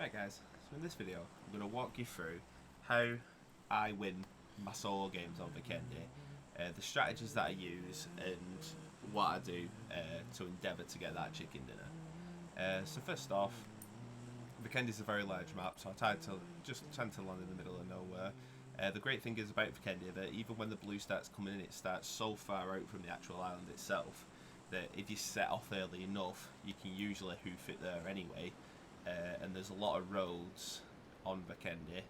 Right guys, so in this video I'm going to walk you through how I win my solo games on Vikendi, the strategies that I use and what I do to endeavour to get that chicken dinner. So first off, Vikendi is a very large map, so I tend to land in the middle of nowhere. The great thing is about Vikendi that even when the blue starts coming in, it starts so far out from the actual island itself that if you set off early enough, you can usually hoof it there anyway. And there's a lot of roads on Vikendi,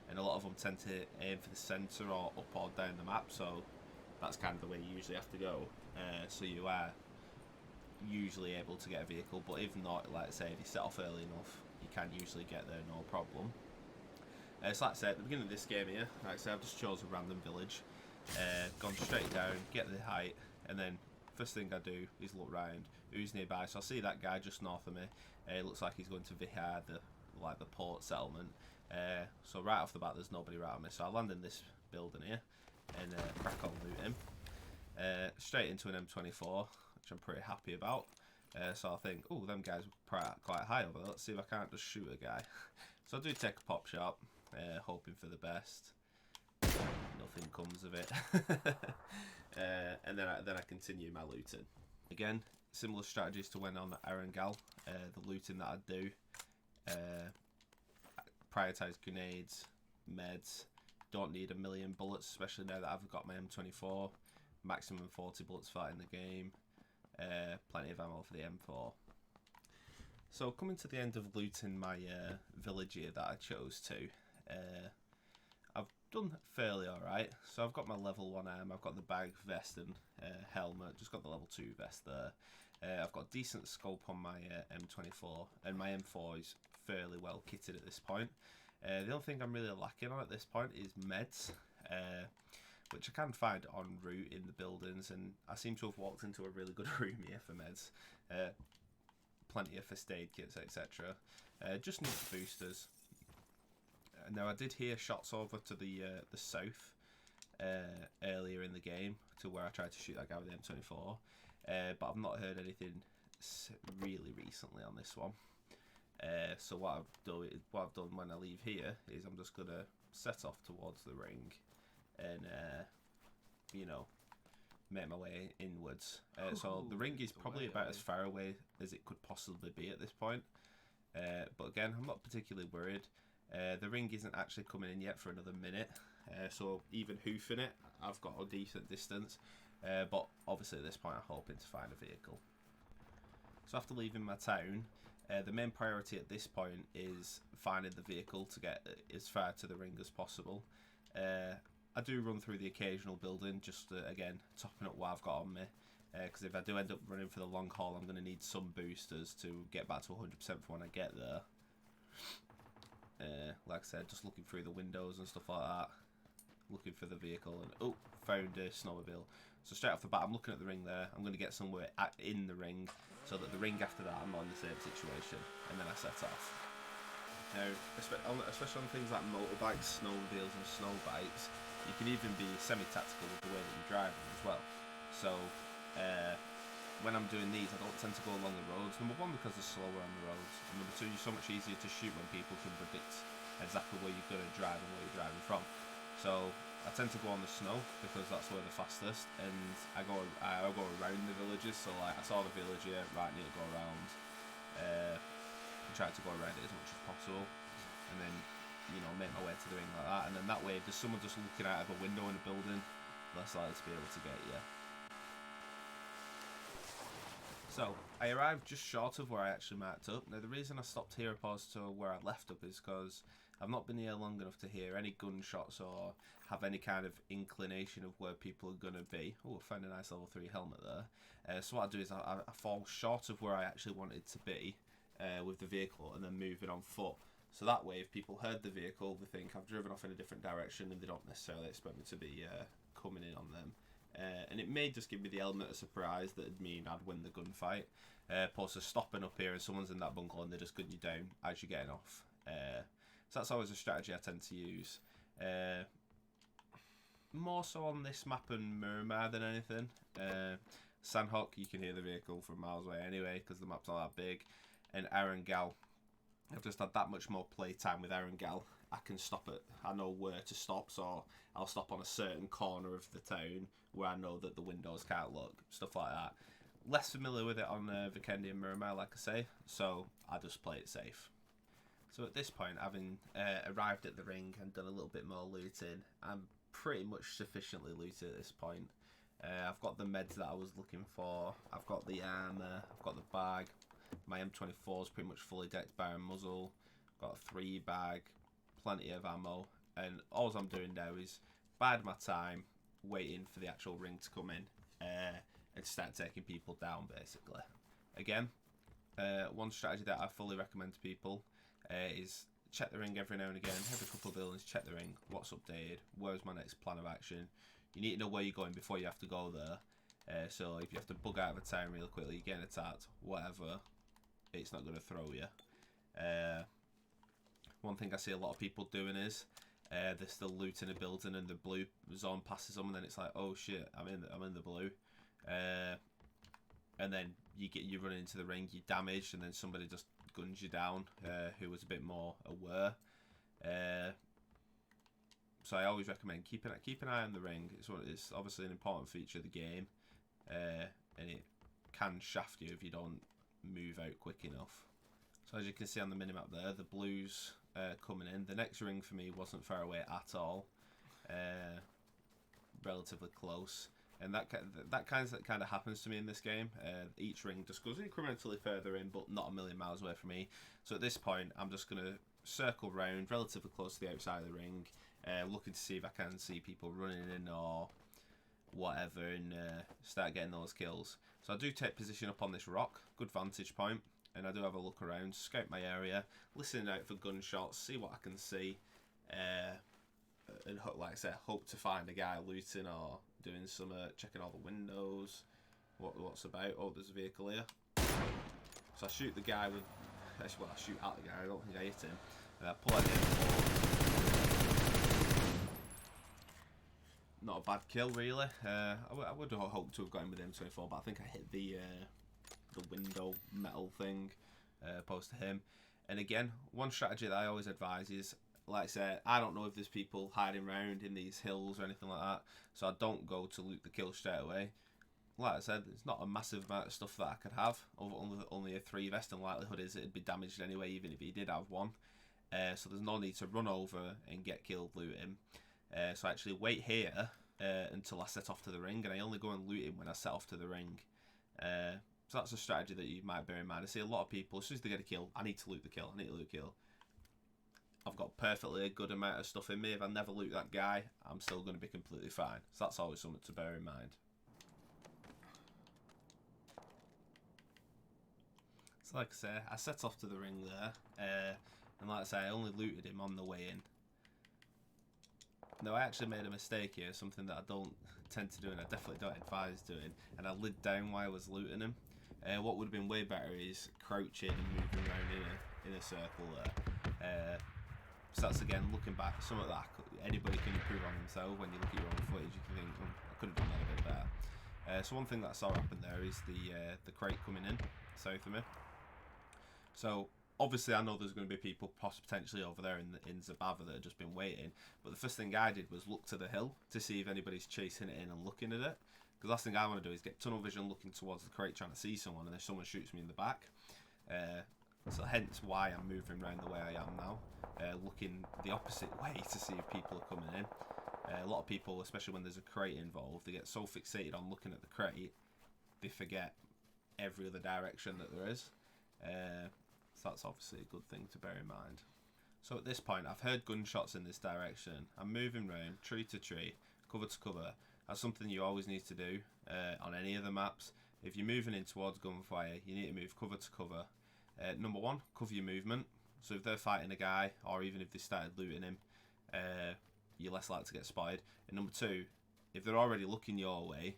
and a lot of them tend to aim for the centre or up or down the map, so that's kind of the way you usually have to go. So you are usually able to get a vehicle, but if not, like I say, if you set off early enough, you can usually get there no problem. So like I say, at the beginning of this game here, like I say, I've just chose a random village, gone straight down, get the height, and then first thing I do is look round who's nearby. So I see that guy just north of me. It looks like he's going to Vihar, the port settlement. So right off the bat, there's nobody around me. So I land in this building here and crack on looting. Straight into an M24, which I'm pretty happy about. So I think, oh, them guys are quite high over there. Let's see if I can't just shoot a guy. So I do take a pop shot, hoping for the best. Nothing comes of it. And then I continue my looting. Again, similar strategies to when on Arangal. The looting that I do, prioritise grenades, meds. Don't need a million bullets, especially now that I've got my M24. Maximum 40 bullets fighting the game. Plenty of ammo for the M4. So coming to the end of looting my village here that I chose to, I've done fairly alright. So I've got my level 1 arm, I've got the bag, vest and helmet, just got the level 2 vest there. I've got decent scope on my M24, and my M4 is fairly well kitted at this point. The only thing I'm really lacking on at this point is meds, which I can find en route in the buildings, and I seem to have walked into a really good room here for meds. Plenty of first aid kits, etc. Just need boosters. Now I did hear shots over to the south earlier in the game, to where I tried to shoot that guy with the M24, but I've not heard anything really recently on this one. So what I've done when I leave here is I'm just gonna set off towards the ring and you know, make my way inwards. So the ring is probably about as far away as it could possibly be at this point. But again, I'm not particularly worried. The ring isn't actually coming in yet for another minute, so even hoofing it, I've got a decent distance. But obviously at this point I'm hoping to find a vehicle. So after leaving my town, the main priority at this point is finding the vehicle to get as far to the ring as possible. I do run through the occasional building, just again topping up what I've got on me, because if I do end up running for the long haul, I'm going to need some boosters to get back to 100% for when I get there. Like I said, just looking through the windows and stuff like that, looking for the vehicle, and oh, found a snowmobile. So straight off the bat, I'm looking at the ring there. I'm going to get somewhere in the ring, so that the ring after that, I'm not in the same situation, and then I set off. Now, especially on things like motorbikes, snowmobiles and snow bikes, you can even be semi-tactical with the way that you drive them as well. So when I'm doing these, I don't tend to go along the roads. Number one, because they're slower on the roads, and number two, you're so much easier to shoot when people can predict exactly where you're going to drive and where you're driving from. So I tend to go on the snow because that's where the fastest, and I go around the villages. So like I saw the village here, right, need to go around. Try to go around it as much as possible, and then, you know, make my way to the ring like that. And then that way, if there's someone just looking out of a window in a building, less likely to be able to get you. So I arrived just short of where I actually marked up. Now the reason I stopped here opposed to where I left up is because I've not been here long enough to hear any gunshots or have any kind of inclination of where people are going to be. Oh, I found a nice level 3 helmet there. So what I do is I fall short of where I actually wanted to be with the vehicle, and then move it on foot. So that way, if people heard the vehicle, they think I've driven off in a different direction, and they don't necessarily expect me to be coming in on them. And it may just give me the element of surprise that would mean I'd win the gunfight, opposed to stopping up here and someone's in that bungalow and they're just gunning you down as you're getting off. So that's always a strategy I tend to use. More so on this map and Miramar than anything. Sandhawk, you can hear the vehicle from miles away anyway, because the map's not that big. And Arangal, I've just had that much more playtime with Erangel. I can stop at, I know where to stop, so I'll stop on a certain corner of the town where I know that the windows can't look, stuff like that. Less familiar with it on Vikendi and Miramar, like I say, so I just play it safe. So at this point, having arrived at the ring and done a little bit more looting, I'm pretty much sufficiently looted at this point. I've got the meds that I was looking for, I've got the armour, I've got the bag, my M24 is pretty much fully decked bar and muzzle, I've got a 3 bag, plenty of ammo, and all I'm doing now is biding my time, waiting for the actual ring to come in and start taking people down, basically. Again, one strategy that I fully recommend to people is check the ring every now and again, every couple of buildings, check the ring, what's updated, where's my next plan of action. You need to know where you're going before you have to go there. So if you have to bug out of a town real quickly, you're getting attacked, whatever, it's not going to throw you. One thing I see a lot of people doing is they're still looting a building and the blue zone passes them, and then it's like, oh shit, I'm in the blue, and then you run into the ring, you're damaged, and then somebody just guns you down who was a bit more aware. So I always recommend keep an eye on the ring. It's obviously an important feature of the game, and it can shaft you if you don't move out quick enough. So as you can see on the minimap there, the blues coming in. The next ring for me wasn't far away at all, relatively close, and that kind of happens to me in this game. Each ring just goes incrementally further in, but not a million miles away from me. So at this point, I'm just gonna circle round relatively close to the outside of the ring, looking to see if I can see people running in or whatever, and start getting those kills. So I do take position up on this rock, good vantage point, and I do have a look around, scout my area, listening out for gunshots, see what I can see, and like I said, hope to find a guy looting or doing some checking all the windows, what's about. Oh, there's a vehicle here. So I shoot the guy with, well, I shoot at the guy, I don't think I hit him, and I pull out the M4. Not a bad kill, really. I would have hoped to have got him with M24, but I think I hit the window metal thing opposed to him. And again, one strategy that I always advise is, like I said, I don't know if there's people hiding around in these hills or anything like that, so I don't go to loot the kill straight away. Like I said, it's not a massive amount of stuff that I could have, only a 3 vest, and likelihood is it'd be damaged anyway, even if he did have one. So there's no need to run over and get killed looting. So I actually wait here until I set off to the ring, and I only go and loot him when I set off to the ring. So that's a strategy that you might bear in mind. I see a lot of people, as soon as they get a kill, I need to loot the kill, I've got perfectly a good amount of stuff in me. If I never loot that guy, I'm still going to be completely fine. So that's always something to bear in mind. So like I say, I set off to the ring there, and like I say, I only looted him on the way in. No, I actually made a mistake here, something that I don't tend to do, and I definitely don't advise doing, and I lid down while I was looting him. What would have been way better is crouching and moving around in a circle there. So that's, again, looking back, some of that anybody can improve on themselves. When you look at your own footage, you can think, oh, I could have done that a bit better. So one thing that I saw happen there is the crate coming in south of me. So obviously I know there's going to be people potentially over there in Zabava that have just been waiting, but the first thing I did was look to the hill to see if anybody's chasing it in and looking at it, because last thing I want to do is get tunnel vision looking towards the crate trying to see someone, and then someone shoots me in the back. So hence why I'm moving around the way I am now, looking the opposite way to see if people are coming in. A lot of people, especially when there's a crate involved, they get so fixated on looking at the crate, they forget every other direction that there is. So that's obviously a good thing to bear in mind. So at this point, I've heard gunshots in this direction. I'm moving around, tree to tree, cover to cover. That's something you always need to do on any of the maps. If you're moving in towards gunfire, you need to move cover to cover. Number one, cover your movement. So if they're fighting a guy, or even if they started looting him, you're less likely to get spotted. And number two, if they're already looking your way,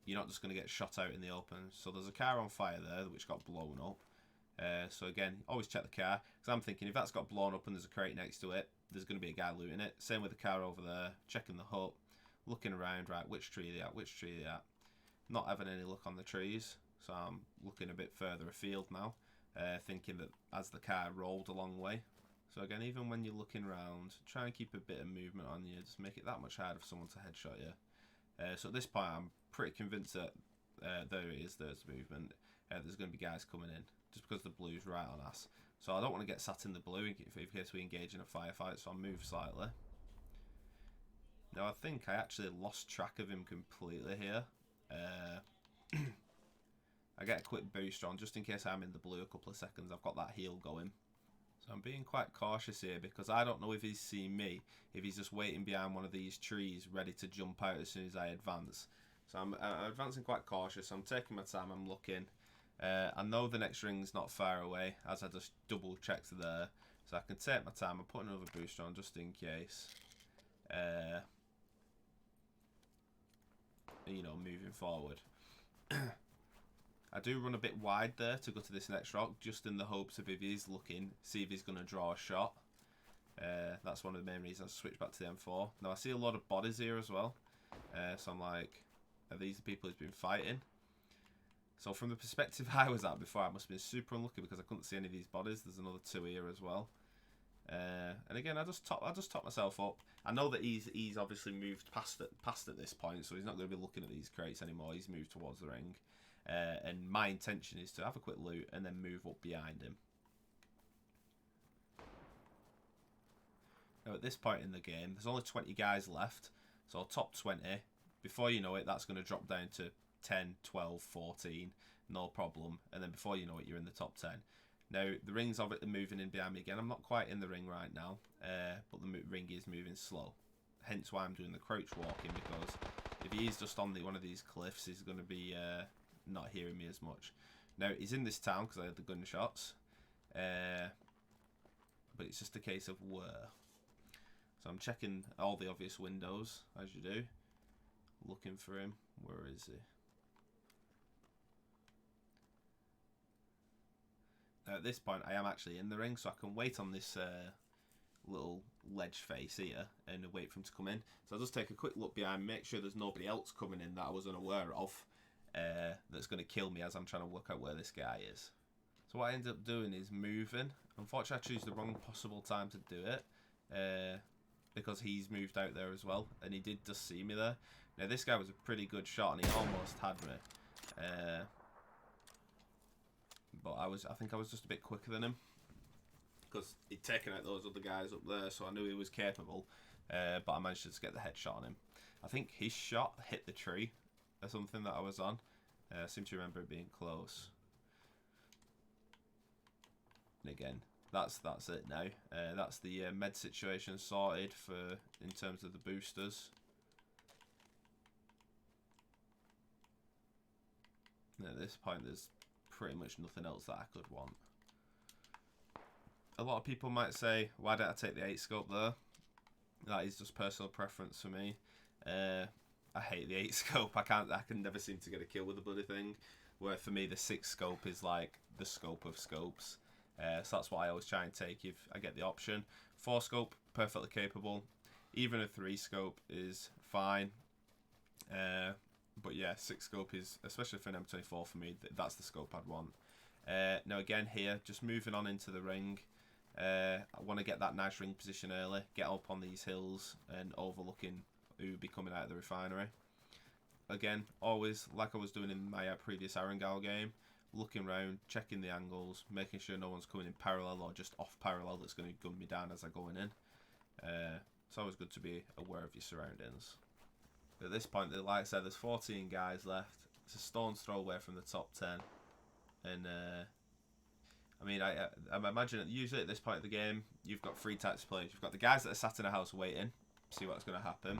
you're not just going to get shot out in the open. So there's a car on fire there which got blown up. So again, always check the car, because I'm thinking if that's got blown up and there's a crate next to it, there's going to be a guy looting it. Same with the car over there, checking the hut, looking around, right, which tree are they at, which tree are they at. Not having any luck on the trees, so I'm looking a bit further afield now. thinking that as the car rolled a long way. So again, even when you're looking around, try and keep a bit of movement on you. Just make it that much harder for someone to headshot you. So at this point, I'm pretty convinced that there it is. There's movement. There's going to be guys coming in just because the blue's right on us. So I don't want to get sat in the blue in case we engage in a firefight. So I'll move slightly. Now I think I actually lost track of him completely here. I get a quick boost on just in case I'm in the blue a couple of seconds. I've got that heal going. So I'm being quite cautious here because I don't know if he's seen me, if he's just waiting behind one of these trees ready to jump out as soon as I advance. So I'm advancing quite cautious. I'm taking my time, I'm looking. I know the next ring's not far away as I just double checked there. So I can take my time. I'm putting another booster on just in case. You know, moving forward. I do run a bit wide there to go to this next rock, just in the hopes of if he's looking, see if he's going to draw a shot. That's one of the main reasons I switched back to the M4. Now I see a lot of bodies here as well, so I'm like, are these the people he's been fighting? So from the perspective I was at before, I must have been super unlucky because I couldn't see any of these bodies. There's another two here as well. And again, I just top myself up. I know that he's obviously moved past at this point, so he's not going to be looking at these crates anymore. He's moved towards the ring. And my intention is to have a quick loot and then move up behind him. Now at this point in the game, there's only 20 guys left. So top 20, before you know it, that's going to drop down to 10, 12, 14, no problem. And then before you know it, you're in the top 10. Now, the ring's obviously moving in behind me again. I'm not quite in the ring right now, but the ring is moving slow. Hence why I'm doing the crouch walking, because if he is just on one of these cliffs, he's going to be not hearing me as much. Now, he's in this town because I had the gunshots, but it's just a case of where. So I'm checking all the obvious windows, as you do, looking for him. Where is he? At this point, I am actually in the ring, so I can wait on this little ledge face here and wait for him to come in. So I'll just take a quick look behind, make sure there's nobody else coming in that I was unaware of that's going to kill me as I'm trying to work out where this guy is. So what I ended up doing is moving. Unfortunately, I choose the wrong possible time to do it because he's moved out there as well, and he did just see me there. Now, this guy was a pretty good shot, and he almost had me. But I think I was just a bit quicker than him because he'd taken out those other guys up there, so I knew he was capable. But I managed to just get the headshot on him. I think his shot hit the tree or something that I was on. I seem to remember it being close. And again, that's it now. That's the med situation sorted for in terms of the boosters. And at this point, there's pretty much nothing else that I could want. A lot of people might say, why don't I take the 8 scope there? That is just personal preference for me. I hate the 8 scope. I can never seem to get a kill with the bloody thing. Where for me the 6 scope is like the scope of scopes. So that's what I always try and take if I get the option. 4 scope, perfectly capable. Even a 3 scope is fine. But yeah, 6 scope is, especially for an M24 for me, that's the scope I'd want. Now again here, just moving on into the ring. I want to get that nice ring position early, get up on these hills and overlooking who would be coming out of the refinery. Again, always like I was doing in my previous Arangel game, looking around, checking the angles, making sure no one's coming in parallel or just off parallel that's going to gun me down as I'm going in. It's always good to be aware of your surroundings. At this point, like I said, there's 14 guys left. It's a stone's throw away from the top 10. And, I mean, I imagine that usually at this point of the game, you've got 3 types of players. You've got the guys that are sat in a house waiting, see what's going to happen.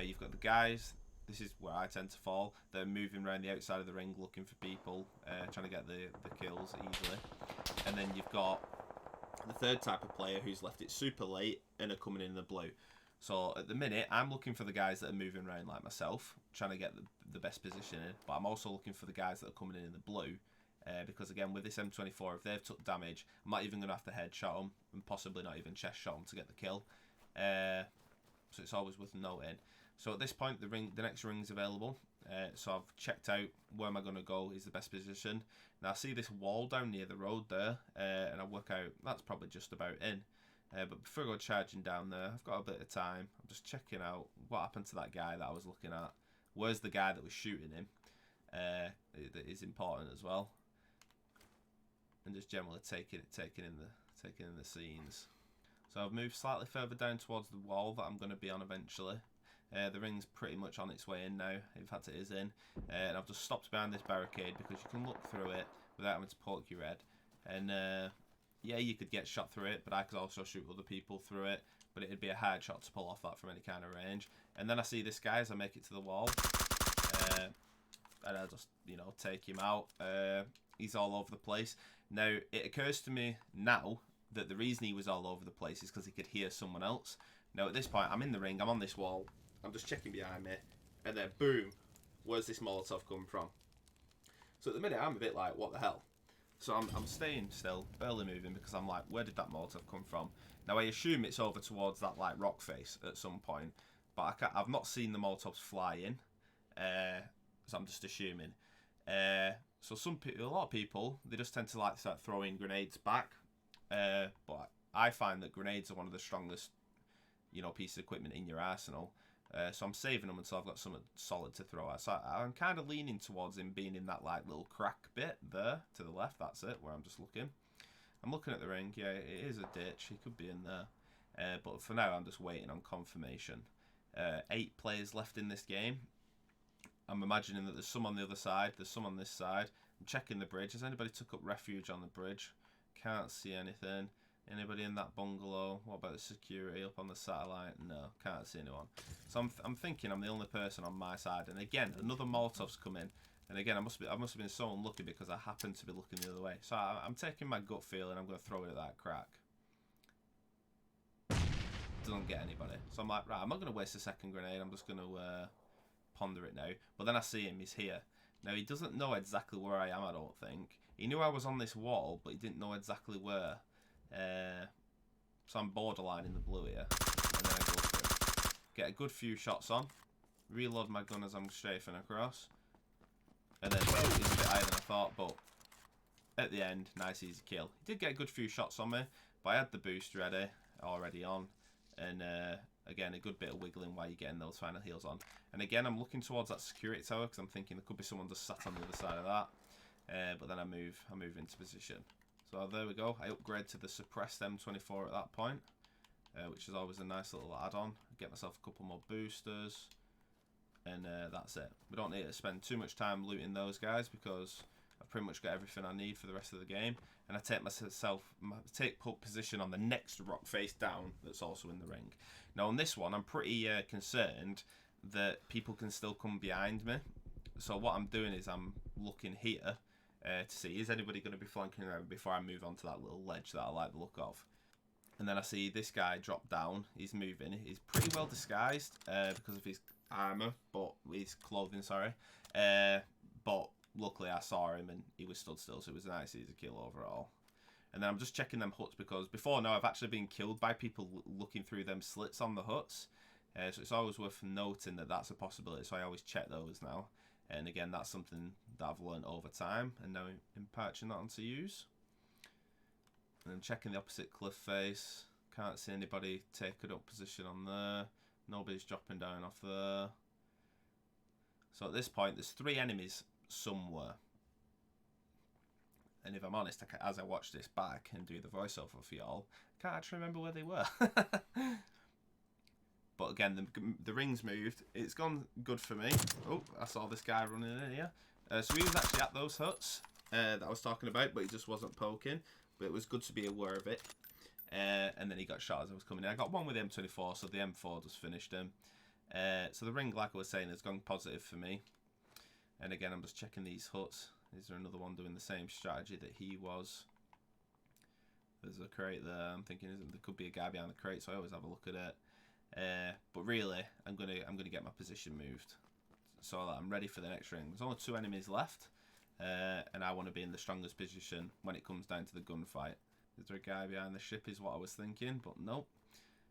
You've got the guys, this is where I tend to fall, they're moving around the outside of the ring looking for people, trying to get the kills easily. And then you've got the third type of player who's left it super late and are coming in the blue. So at the minute, I'm looking for the guys that are moving around like myself, trying to get the best position in. But I'm also looking for the guys that are coming in the blue. Because again, with this M24, if they've took damage, I'm not even going to have to headshot them. And possibly not even chest shot them to get the kill. So it's always worth noting. So at this point, the next ring's available. So I've checked out where am I going to go is the best position. Now I see this wall down near the road there, and I work out that's probably just about in. But before I go charging down there, I've got a bit of time. I'm just checking out what happened to that guy that I was looking at. Where's the guy that was shooting him? That is important as well. And just generally taking in the scenes. So I've moved slightly further down towards the wall that I'm going to be on eventually. The ring's pretty much on its way in now. In fact, it is in. And I've just stopped behind this barricade because you can look through it without having to poke your head. And yeah, you could get shot through it, but I could also shoot other people through it. But it'd be a hard shot to pull off that from any kind of range. And then I see this guy as I make it to the wall. And I just, you know, take him out. He's all over the place. Now, it occurs to me now that the reason he was all over the place is because he could hear someone else. Now, at this point, I'm in the ring. I'm on this wall. I'm just checking behind me. And then, boom, where's this Molotov come from? So at the minute, I'm a bit like, what the hell? So I'm staying still, barely moving, because I'm like, where did that Molotov come from? Now, I assume it's over towards that, like, rock face at some point. But I've not seen the Molotovs fly in. So I'm just assuming. So a lot of people, they just tend to like start throwing grenades back. But I find that grenades are one of the strongest, you know, pieces of equipment in your arsenal. So I'm saving them until I've got something solid to throw at. So I'm kind of leaning towards him being in that like little crack bit there to the left. That's it, where I'm just looking. I'm looking at the ring. Yeah, it is a ditch. He could be in there. But for now, I'm just waiting on confirmation. 8 players left in this game. I'm imagining that there's some on the other side. There's some on this side. I'm checking the bridge. Has anybody took up refuge on the bridge? Can't see anything. Anybody in that bungalow? What about the security up on the satellite? No, can't see anyone. So I'm thinking I'm the only person on my side. And again, another Molotov's come in. And again, I must have been so unlucky because I happened to be looking the other way. So I'm taking my gut feeling. I'm going to throw it at that crack. Doesn't get anybody. So I'm like, right, I'm not going to waste a second grenade. I'm just going to ponder it now. But then I see him. He's here. Now, he doesn't know exactly where I am, I don't think. He knew I was on this wall, but he didn't know exactly where. So I'm borderline in the blue here. And then I go through. Get a good few shots on. Reload my gun as I'm strafing across. And then he's a bit higher than I thought, but at the end, nice easy kill. He did get a good few shots on me, but I had the boost already on. And again, a good bit of wiggling while you're getting those final heals on. And again, I'm looking towards that security tower because I'm thinking there could be someone just sat on the other side of that. But then I move into position. So there we go. I upgrade to the suppressed M24 at that point, which is always a nice little add-on. Get myself a couple more boosters, and that's it. We don't need to spend too much time looting those guys because I've pretty much got everything I need for the rest of the game. And I take position on the next rock face down that's also in the ring. Now on this one, I'm pretty concerned that people can still come behind me. So what I'm doing is I'm looking here to see, is anybody going to be flanking around before I move on to that little ledge that I like the look of. And then I see this guy drop down. He's moving. He's pretty well disguised because of his armor, but his clothing, sorry. But luckily I saw him and he was stood still, so it was a nice easy kill overall. And then I'm just checking them huts because before now I've actually been killed by people looking through them slits on the huts. So it's always worth noting that that's a possibility, so I always check those now. And again, that's something that I've learned over time and now imparting that onto use. And I'm checking the opposite cliff face. Can't see anybody taking up position on there. Nobody's dropping down off there. So at this point, there's 3 enemies somewhere. And if I'm honest, as I watch this back and do the voiceover for y'all, I can't actually remember where they were. But again, the ring's moved. It's gone good for me. Oh, I saw this guy running in here. So he was actually at those huts that I was talking about, but he just wasn't poking. But it was good to be aware of it. And then he got shot as I was coming in. I got one with the M24, so the M4 just finished him. So the ring, like I was saying, has gone positive for me. And again, I'm just checking these huts. Is there another one doing the same strategy that he was? There's a crate there. I'm thinking there could be a guy behind the crate, so I always have a look at it. But really, I'm gonna get my position moved so that I'm ready for the next ring. There's only 2 enemies left, and I want to be in the strongest position when it comes down to the gunfight. Is there a guy behind the ship? Is what I was thinking, but nope.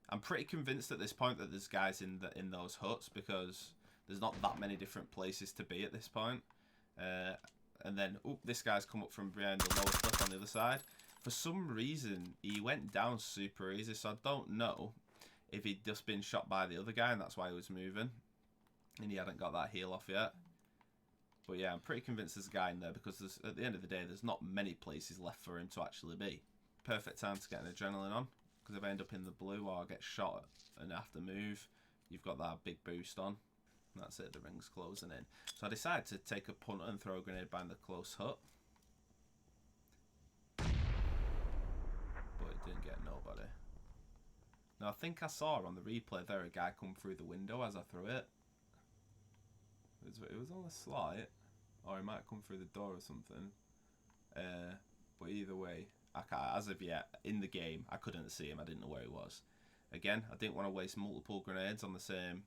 I'm pretty convinced at this point that there's guys in those huts because There's not that many different places to be at this point. And then, this guy's come up from behind the lower cliff on the other side. For some reason, he went down super easy, so I don't know if he'd just been shot by the other guy and that's why he was moving. And he hadn't got that heal off yet. But yeah, I'm pretty convinced there's a guy in there because at the end of the day, there's not many places left for him to actually be. Perfect time to get an adrenaline on, because if I end up in the blue or I get shot and have to move, you've got that big boost on. And that's it, the ring's closing in. So I decided to take a punt and throw a grenade behind the close hut. But it didn't get nobody. Now I think I saw on the replay there a guy come through the window as I threw it. It was on the slight, or he might come through the door or something. But either way, as of yet, in the game, I couldn't see him. I didn't know where he was. Again, I didn't want to waste multiple grenades on the same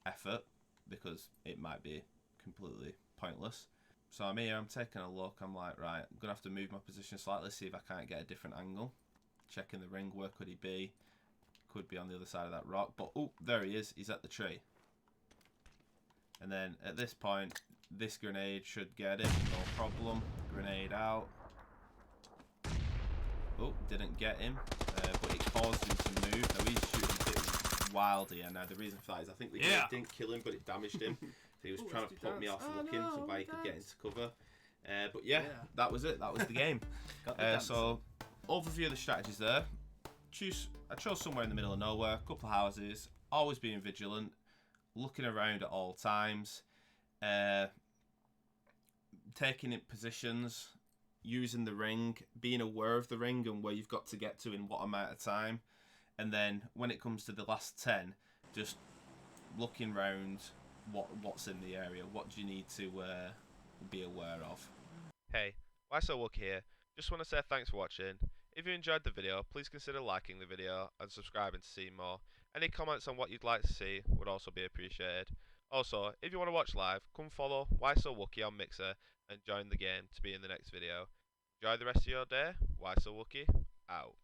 effort because it might be completely pointless. So I'm here, I'm taking a look. I'm like, right, I'm going to have to move my position slightly, see if I can't get a different angle. Checking the ring, where could he be? Could be on the other side of that rock. But, there he is. He's at the tree. And then at this point, this grenade should get him, no problem. Grenade out. Didn't get him, but it caused him to move. Now he's shooting a bit wild here. Now the reason for that is I think the grenade didn't kill him, but it damaged him. So he was trying to put me off looking so he could get into cover. But yeah, that was it. That was the game. So overview of the strategies there. I chose somewhere in the middle of nowhere, a couple of houses, always being vigilant. Looking around at all times, taking in positions, using the ring, being aware of the ring and where you've got to get to in what amount of time, and then when it comes to the last 10, just looking around what's in the area, what do you need to be aware of. Hey, Why So Wook here. Just want to say thanks for watching. If you enjoyed the video, please consider liking the video and subscribing to see more. Any comments on what you'd like to see would also be appreciated. Also, if you want to watch live, come follow Why So Wookie on Mixer and join the game to be in the next video. Enjoy the rest of your day. Why So Wookie, out.